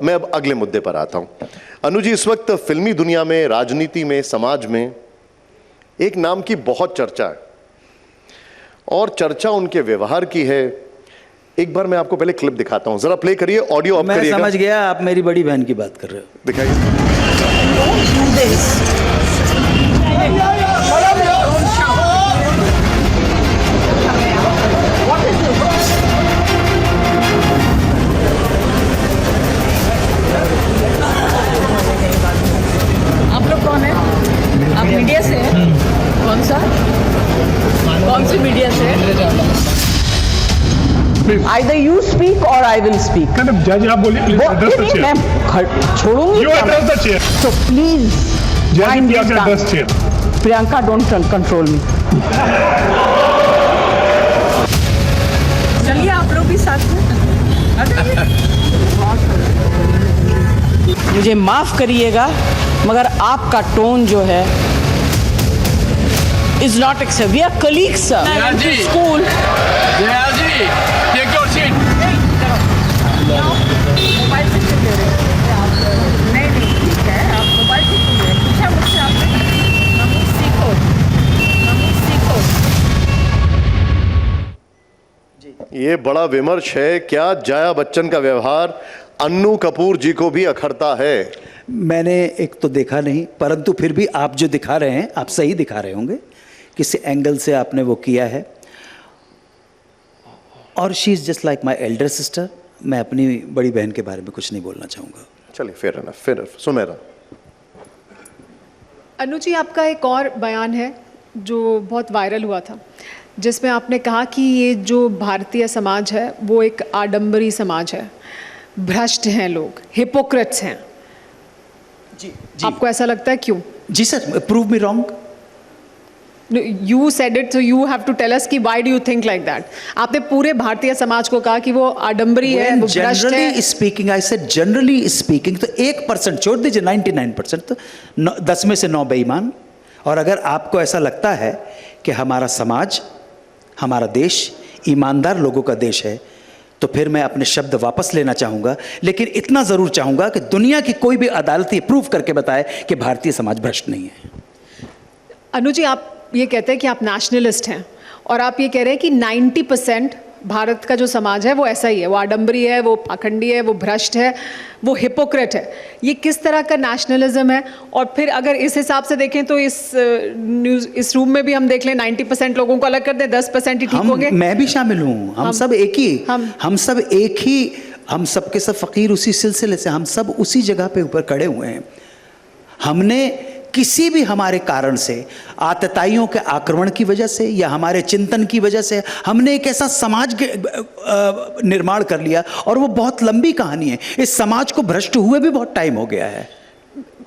मैं अब अगले मुद्दे पर आता हूं। अनु जी, इस वक्त फिल्मी दुनिया में, राजनीति में, समाज में एक नाम की बहुत चर्चा है और चर्चा उनके व्यवहार की है। एक बार मैं आपको पहले क्लिप दिखाता हूं, जरा प्ले करिए, ऑडियो ऑफ करिएगा। मैं समझ गया, आप मेरी बड़ी बहन की बात कर रहे हो। दिखाइए। आप लोग कौन है? आप मीडिया से हैं? कौन सा? कौन सी मीडिया से? Either you speak or I will speak. Madam, judge, आप बोलिए, please address the chair. मैं छोड़ूंगी। You address the chair. So please. Judge, please address chair. Priyanka, don't control me. चलिए आप लोग भी साथ में। मुझे माफ करिएगा, मगर आपका टोन जो है is not acceptable. We are colleagues, sir. Jaya ji, School. Jaya ji, take your seat. Mobile से क्यों ले रहे हैं? नहीं ठीक है, आप मोबाइल से क्यों ले रहे हैं? पूछा मुझसे आपने? नमक सीखो, नमक सीखो। ये बड़ा विमर्श है, क्या जया बच्चन का व्यवहार अन्नू कपूर जी को भी अखरता है? मैंने एक तो देखा नहीं, परंतु फिर भी आप जो दिखा रहे हैं, आप सही दिखा रहे होंगे, किसी एंगल से आपने वो किया है। और she is just like my elder sister. मैं अपनी बड़ी बहन के बारे में कुछ नहीं बोलना चाहूँगा। चलिए, fair enough, fair enough. Sumera. Anu ji, आपका एक और बयान है जो बहुत वायरल हुआ था, जिसमें आपने कहा कि ये जो भारतीय समाज है वो एक आडंबरी समाज है, भ्रष्ट हैं लोग, हिपोक्रेट्स हैं। जी आपको ऐसा लगता है, क्यों? जी sir, prove me wrong. You said it, so you have to tell us कि why do you think like that? आपने पूरे भारतीय समाज को कहा कि वो आडंबरी है, वो भ्रष्ट है। Generally speaking, I said generally speaking, तो 1% छोड़ दीजिए, 99% तो 10 में से 9 बेईमान। और अगर आपको ऐसा लगता है कि हमारा समाज, हमारा देश ईमानदार लोगों का देश है, तो फिर मैं अपने शब्द वापस लेना चाहूँगा। लेकिन इतना ज़रूर चाहूँगा कि दुनिया की कोई भी अदालत ये प्रूव करके बताए कि भारतीय समाज भ्रष्ट नहीं है। अनु जी, आप ये कहते हैं कि आप नेशनलिस्ट हैं और आप ये कह रहे हैं कि 90% भारत का जो समाज है वो ऐसा ही है, वो आडंबरी है, वो पाखंडी है, वो भ्रष्ट है, वो हिपोक्रेट है। ये किस तरह का नेशनलिज्म है? और फिर अगर इस हिसाब से देखें तो इस रूम में भी हम देख लें, 90% लोगों को अलग कर दें, 10% ही ठीक होंगे। मैं भी शामिल हूँ, हम सब एक ही, हम सब के सब फकीर उसी सिलसिले से, हम सब उसी जगह पे ऊपर खड़े हुए हैं। हमने किसी भी हमारे कारण से, आतताइयों के आक्रमण की वजह से या हमारे चिंतन की वजह से, हमने एक ऐसा समाज के निर्माण कर लिया, और वो बहुत लंबी कहानी है। इस समाज को भ्रष्ट हुए भी बहुत टाइम हो गया है।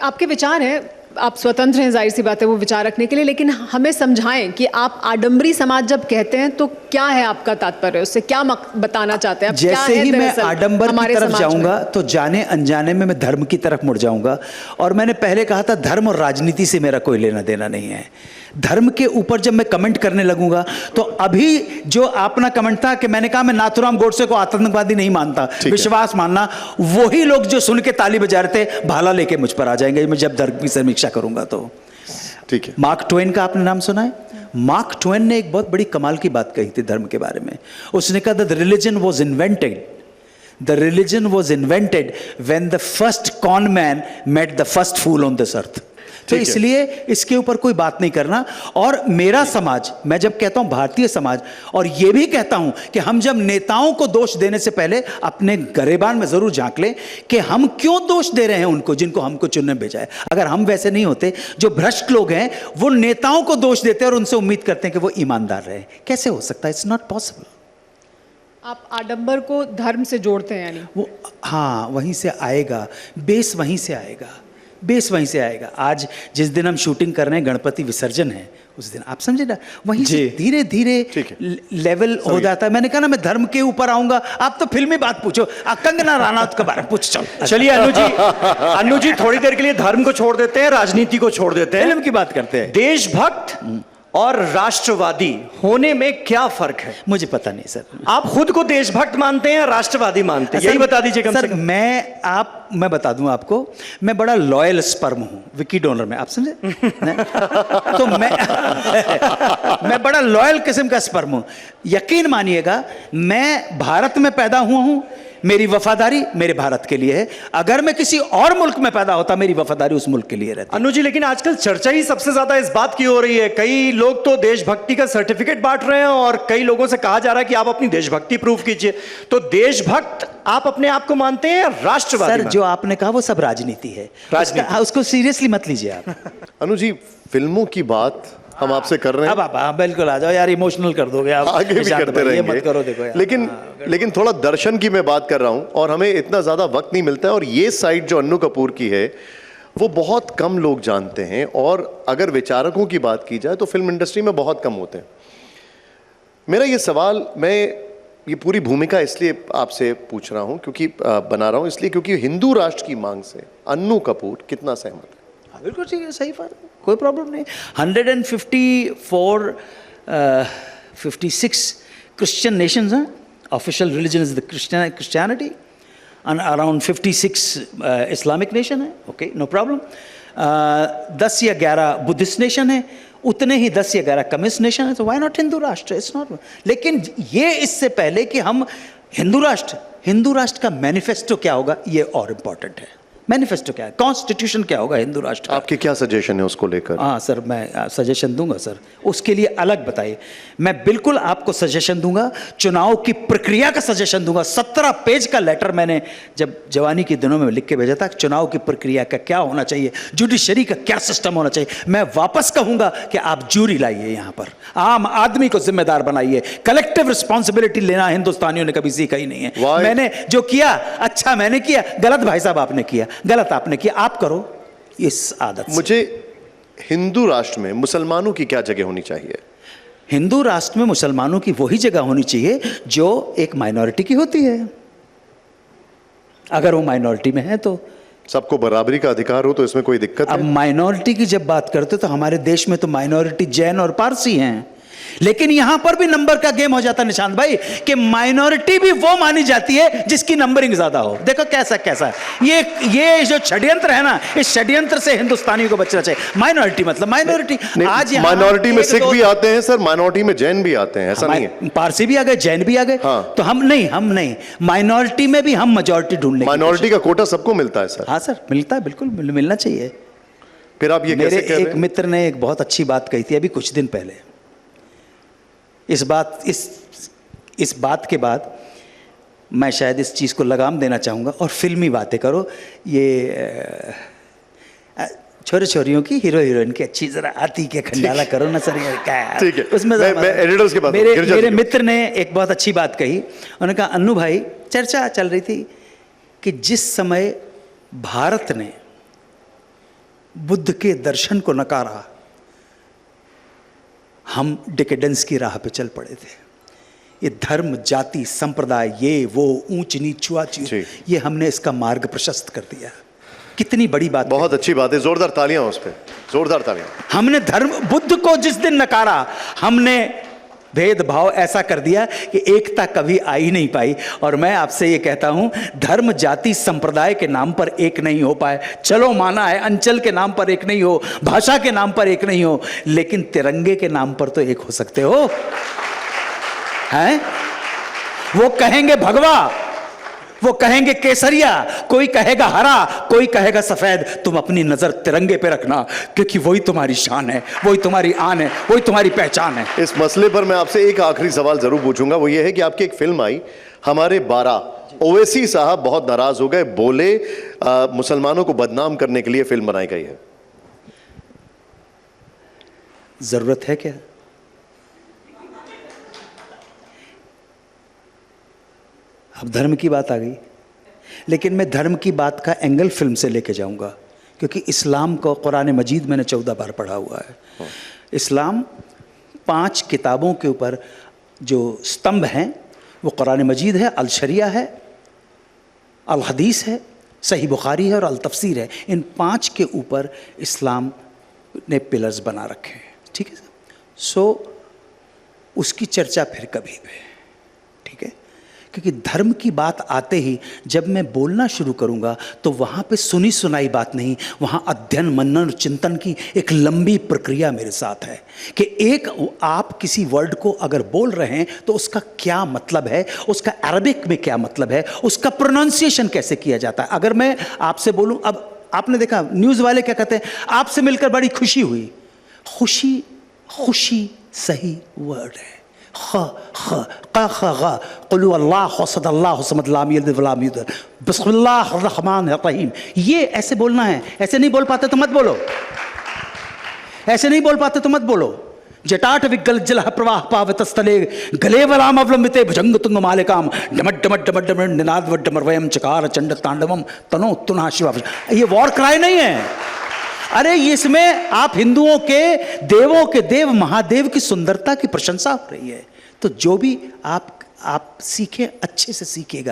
आपके विचार हैं, आप स्वतंत्र हैं, जाहिर सी बात है वो विचार रखने के लिए, लेकिन हमें समझाएं कि आप आडंबरी समाज जब कहते हैं तो क्या है आपका तात्पर्य, उससे क्या बताना चाहते हैं? जैसे ही मैं आडंबर की तरफ जाऊंगा तो जाने अनजाने में मैं धर्म की तरफ मुड़ जाऊंगा। और मैंने पहले कहा था, धर्म और राजनीति से मेरा कोई लेना देना नहीं है। धर्म के ऊपर जब मैं कमेंट करने लगूंगा तो अभी जो अपना कमेंट था कि मैंने कहा मैं नाथुराम गोडसे को आतंकवादी नहीं मानता, विश्वास मानना, वही लोग जो सुन के ताली बजा रहे थे भाला लेके मुझ पर आ जाएंगे मैं जब धर्म की समीक्षा करूंगा तो। ठीक है। मार्क ट्वेन का आपने नाम सुना है? मार्क ट्वेन ने एक बहुत बड़ी कमाल की बात कही थी धर्म के बारे में। उसने कहा the religion was invented when the first con man met the first fool on this earth. तो इसलिए इसके ऊपर कोई बात नहीं करना। और मेरा समाज, मैं जब कहता हूं भारतीय समाज, और यह भी कहता हूं कि हम जब नेताओं को दोष देने से पहले अपने गरेबान में जरूर झांक लें कि हम क्यों दोष दे रहे हैं उनको जिनको हमको चुनने भेजा है। अगर हम वैसे नहीं होते, जो भ्रष्ट लोग हैं वो नेताओं को दोष देते हैं और उनसे उम्मीद करते हैं कि वो ईमानदार रहे। कैसे हो सकता है? It's not possible. आप आडंबर को धर्म से जोड़ते हैं यानी? वो हाँ, वहीं से आएगा, बेस वहीं से आएगा, बेस वहीं से आएगा। आज जिस दिन हम शूटिंग कर रहे हैं, गणपति विसर्जन है उस दिन, आप समझे ना, वहीं से धीरे धीरे लेवल हो जाता है। मैंने कहा ना मैं धर्म के ऊपर आऊंगा। आप तो फिल्मी बात पूछो, कंगना रनौत के बारे में पूछ। चलिए अनु जी थोड़ी देर के लिए धर्म को छोड़ देते हैं, राजनीति को छोड़ देते हैं, फिल्म की बात करते हैं। देशभक्त और राष्ट्रवादी होने में क्या फर्क है? मुझे पता नहीं सर। आप खुद को देशभक्त मानते हैं या राष्ट्रवादी मानते हैं? यही बता दीजिए कम सर, से कम। मैं बता दूं आपको, मैं बड़ा लॉयल स्पर्म हूं विकी डोनर में, आप समझे? तो मैं बड़ा लॉयल किस्म का स्पर्म हूं। यकीन मानिएगा, मैं भारत में पैदा हुआ हूं, मेरी वफादारी मेरे भारत के लिए है। अगर मैं किसी और मुल्क में पैदा होता, मेरी वफादारी उस मुल्क के लिए रहती। अनु जी, लेकिन आजकल चर्चा ही सबसे ज्यादा इस बात की हो रही है। कई लोग तो देशभक्ति का सर्टिफिकेट बांट रहे हैं और कई लोगों से कहा जा रहा है कि आप अपनी देशभक्ति प्रूव कीजिए। तो देशभक्त आप अपने आप को मानते हैं या राष्ट्रवादी? सर, जो आपने कहा वो सब राजनीति है, उसको सीरियसली मत लीजिए आप। अनु जी, फिल्मों की बात हम आपसे कर रहे हैं। अब आप बिल्कुल आ जाओ यार, इमोशनल कर दोगे आप। आगे भी करते रहेंगे, मत करो, देखो यार। लेकिन थोड़ा दर्शन की मैं बात कर रहा हूं और हमें इतना ज्यादा वक्त नहीं मिलता है, और ये साइड जो अन्नू कपूर की है वो बहुत कम लोग जानते हैं, और अगर विचारकों की बात की जाए तो फिल्म इंडस्ट्री में बहुत कम होते हैं। मेरा ये सवाल, मैं ये पूरी भूमिका इसलिए आपसे पूछ रहा हूं, क्योंकि बना रहा हूं इसलिए क्योंकि हिंदू राष्ट्र की मांग से अन्नू कपूर कितना सहमत है? बिल्कुल ठीक है, सही बात, कोई प्रॉब्लम नहीं। 154 56 क्रिश्चियन नेशंस हैं, official religion is the Christianity, and around 56 Islamic nation है, ओके, नो प्रॉब्लम। 10 या 11 बुद्धिस्ट नेशन है, उतने ही 10 या 11 कम्युनिस्ट नेशन है, तो व्हाई नॉट हिंदू राष्ट्र? It's not. लेकिन ये इससे पहले कि हम हिंदू राष्ट्र का मैनिफेस्टो क्या होगा, ये और इम्पॉर्टेंट है। मैनिफेस्टो क्या है, कॉन्स्टिट्यूशन क्या होगा हिंदू राष्ट्र का? आपके क्या सजेशन है उसको लेकर? हाँ सर, मैं सजेशन दूंगा सर, उसके लिए अलग बताइए। मैं बिल्कुल आपको सजेशन दूंगा, चुनाव की प्रक्रिया का सजेशन दूंगा। 17 पेज का लेटर मैंने जब जवानी के दिनों में लिख के भेजा था, चुनाव की प्रक्रिया का क्या होना चाहिए, जुडिशरी का क्या सिस्टम होना चाहिए। मैं वापस कहूंगा कि आप जूरी लाइए, यहां पर आम आदमी को जिम्मेदार बनाइए। कलेक्टिव रिस्पॉन्सिबिलिटी लेना हिंदुस्तानियों ने कभी सीखा ही नहीं है। मैंने जो किया, अच्छा मैंने किया, गलत भाई साहब आपने किया, गलत आपने किया, आप करो इस आदत से। मुझे हिंदू राष्ट्र में मुसलमानों की क्या जगह होनी चाहिए? हिंदू राष्ट्र में मुसलमानों की वही जगह होनी चाहिए जो एक माइनॉरिटी की होती है। अगर वो माइनॉरिटी में है तो सबको बराबरी का अधिकार हो, तो इसमें कोई दिक्कत अब है? माइनॉरिटी की जब बात करते तो हमारे देश में तो माइनॉरिटी जैन और पारसी हैं, लेकिन यहां पर भी नंबर का गेम हो जाता है निशांत भाई, कि माइनॉरिटी भी वो मानी जाती है जिसकी नंबरिंग ज्यादा हो। देखो कैसा ये जो षड्यंत्र है ना, इस षड्यंत्र से हिंदुस्तानियों को बचना चाहिए। माइनॉरिटी मतलब माइनॉरिटी, आज माइनॉरिटी में सिख भी आते हैं सर, माइनॉरिटी में जैन भी आते हैं, ऐसा नहीं है? पारसी भी आ गए, जैन भी आ गए। हाँ। तो हम नहीं, माइनॉरिटी में भी हम मेजॉरिटी ढूंढने। माइनॉरिटी का कोटा सबको मिलता है सर? हाँ सर, मिलता है, बिल्कुल मिलना चाहिए। फिर आप ये कैसे कह रहे हैं? एक मित्र ने एक बहुत अच्छी बात कही थी अभी कुछ दिन पहले। इस बात के बाद मैं शायद इस चीज़ को लगाम देना चाहूँगा, और फिल्मी बातें करो। ये छोरे छोरियों की, हीरो हीरोइन की अच्छी जरा आती के खंडाला करो ना सर, ये क्या है? ठीक है, उसमें मैं एडिटर्स के पास मेरे मित्र ने एक बहुत अच्छी बात कही। उन्होंने कहा, अन्नू भाई, चर्चा चल रही थी कि जिस समय भारत ने बुद्ध के दर्शन को नकारा, हम डिकेडेंस की राह पे चल पड़े थे। ये धर्म, जाति, संप्रदाय, ये वो ऊंच नीच, छुआछूत, ये हमने इसका मार्ग प्रशस्त कर दिया। कितनी बड़ी बात, बहुत अच्छी बात है, जोरदार तालियां उस पे, जोरदार तालियां। हमने धर्म, बुद्ध को जिस दिन नकारा, हमने भेदभाव ऐसा कर दिया कि एकता कभी आ ही नहीं पाई। और मैं आपसे ये कहता हूं, धर्म, जाति, संप्रदाय के नाम पर एक नहीं हो पाए। चलो माना है, अंचल के नाम पर एक नहीं हो, भाषा के नाम पर एक नहीं हो, लेकिन तिरंगे के नाम पर तो एक हो सकते हो, हैं? वो कहेंगे भगवा, वो कहेंगे केसरिया, कोई कहेगा हरा, कोई कहेगा सफेद। तुम अपनी नजर तिरंगे पे रखना, क्योंकि वही तुम्हारी शान है, वही तुम्हारी आन है, वही तुम्हारी पहचान है। इस मसले पर मैं आपसे एक आखिरी सवाल जरूर पूछूंगा, वो ये है कि आपकी एक फिल्म आई हमारे 12, ओवैसी साहब बहुत नाराज हो गए, बोले मुसलमानों को बदनाम करने के लिए फिल्म बनाई गई है। जरूरत है क्या? अब धर्म की बात आ गई, लेकिन मैं धर्म की बात का एंगल फिल्म से लेके जाऊंगा, क्योंकि इस्लाम को कुरान मजीद मैंने 14 बार पढ़ा हुआ है। इस्लाम 5 किताबों के ऊपर जो स्तंभ हैं वो कुरान मजीद है, अल शरिया है, अल हदीस है, सही बुखारी है और अल तफसीर है। इन 5 के ऊपर इस्लाम ने पिलर्स बना रखे हैं, ठीक है। सो उसकी चर्चा फिर कभी भी, ठीक है? क्योंकि धर्म की बात आते ही जब मैं बोलना शुरू करूंगा तो वहां पे सुनी सुनाई बात नहीं, वहां अध्ययन मनन और चिंतन की एक लंबी प्रक्रिया मेरे साथ है कि एक आप किसी वर्ड को अगर बोल रहे हैं तो उसका क्या मतलब है, उसका अरबिक में क्या मतलब है, उसका प्रोनाउंसिएशन कैसे किया जाता है। अगर मैं आपसे बोलूं, अब आपने देखा न्यूज़ वाले क्या कहते हैं, आपसे मिलकर बड़ी खुशी हुई। खुशी, खुशी सही वर्ड है। ख ख क ख ग कुलु अल्लाह सदल्लाहु समद लम यलिद वलम यूलद बिस्मिल्लाहिर रहमानिर रहीम, ये ऐसे बोलना है। ऐसे नहीं बोल पाते तो मत बोलो, ऐसे नहीं बोल पाते तो मत बोलो। जटाट विगल जल प्रवाह पावतस्तले गले वलाम अवलंबिते भुजंग तुंग मालिकाम डमट डमट डमट डमट निनाद वड्डमरवयम चकार चंड तांडवम तनो तुना शिवा। ये वॉर क्राई नहीं है। अरे इसमें आप हिंदुओं के देवों के देव महादेव की सुंदरता की प्रशंसा हो रही है। तो जो भी आप सीखें, अच्छे से सीखिएगा।